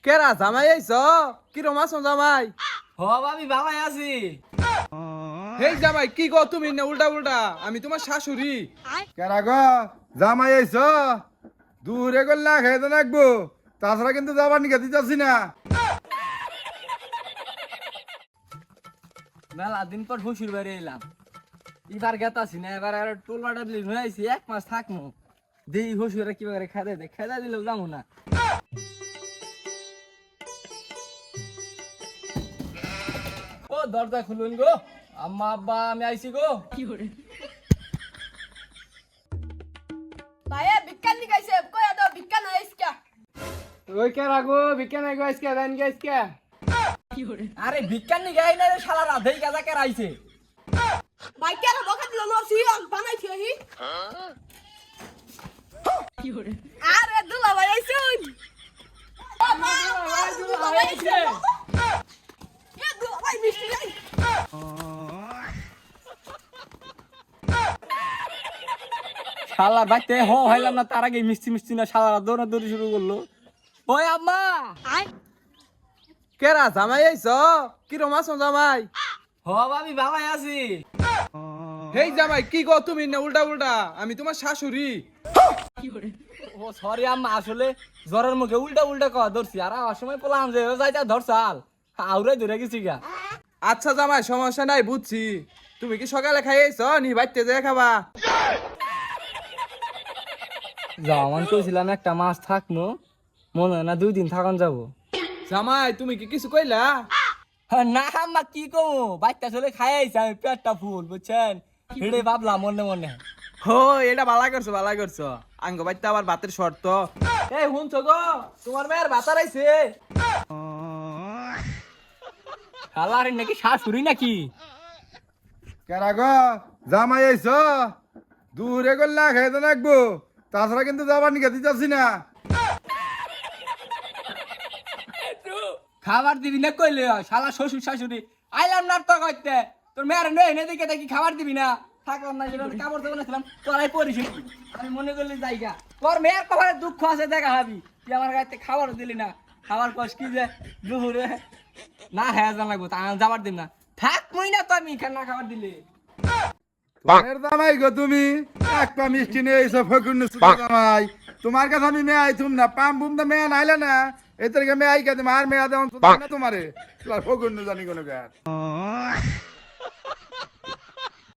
কেরা জামাই আইছ কিরম আছো জামাই? হ ভাবি ভালাই আছি। হেই জামাই কি গো তুমি না উল্টা উল্টা আমি তোমার শাশুড়ি। কেরা গো জামাই আইছ দূরে করলে খেতে রাখবো, তাছাড়া কিন্তু যাবার নিকে দিতেছি না। মেলা দিন পর শ্বশুর বাড়ি এলাম, এবার গেতাছি না, এবার আর টোল বাটা দিলি হয়ে আইছি, 1 মাস থাকবো। দেই শ্বশুরে কি করে খেতে দে, খেতে দিলেও যাবো না। ও দরজা খুলুন গো, আম্মা আব্বা আমি আইছি গো। ভাইয়া বিজ্ঞান নিকাইছে কই দাও বিজ্ঞান আইসকা ওই কেরা গো বিজ্ঞান আইগো আজকে জান গে আজকে। আরে বিজ্ঞান নি গাই না রে শালা রাধেই গাজা কে রাইছে। ভাই কেন বকা দিল না সিয়ন বানাইছে হি আরে দুলা ভাই আইছুন দুলা ভাই আইছে এ দুলা ভাই মিষ্টি নাই শালা বাইতে হইলাম না, তার আগে মিষ্টি মিষ্টি না শালা দৌড়াদৌড়ি শুরু করলো। ওই আম্মা কেরা জামাই আইছ কিরম আছো জামাই? হ ভাবি ভালাই আছি। হেই জামাই কি গো তুমি না উল্টা উল্টা আমি তোমার শাশুড়ি। ও সরি আম্মা, আসলে জ্বরের মুখে উল্টা উল্টা কওয়া ধরছি, আর আমার সময় পোলাম যে যাইতা ধরছাল আউরে ধরে গেছি গা। আচ্ছা জামাই সমস্যা নাই বুঝছি। তুমি কি সকালে খাই আইছ নি বাইতে যে খাবা? যাও মান কইছিলাম একটা মাস থাকনো, মনে হয় না 2 দিন থাকান যাবো। জামাই তুমি কি কিছু কইলা? না আম্মা কি কমু, বাচ্চা চলে খাই আইছি আমি, পেটটা ফুল বুঝছেন, হেডে ভাবলাম মনে মনে। হো এটা ভালো করছো আঙ্গ বাইতে আবার ভাতের শর্ত। এই শুনছো গো তোমার মেয়ের ভাত আইছে। শালারে নাকি শাশুড়ি নাকি? কেরা গো জামাই আইছ দূরে করলে খেতে রাখবো, তাছাড়া কিন্তু যাবার নিকে দিতেছি না। খাবার দিবি না কইলে হয়, শালা শ্বশুর শাশুড়ি আইলাম না তো কইতে, তোর মেয়ের নেই না দেখে দেখি খাবার দিবি না, থাকলাম না যেটা কাপড় দেবো নাছিলাম তোরাই পরিস। আমি মনে করলি জায়গা তোর মেয়ের কপালে দুঃখ আছে দেখা হাবি, তুই আমার গাড়িতে খাবারও দিলি না। খাবার কস কি যে দুপুরে না হ্যাঁ জান লাগবো তা যাবার দিম না, থাক মুই না তো আমি না খাবার দিলে। তোমার জামাই গো তুমি একটা মিষ্টি নিয়ে এসো ফকুন জামাই, তোমার কাছে আমি মেয়ে আইতুম না, পাম বুম তো মেয়ে নাইলে না এই তরিকে মেয়ে আইকা তুমি আর মেয়ে দেওয়া তোমারে ফকুন জানি কোনো গাছ।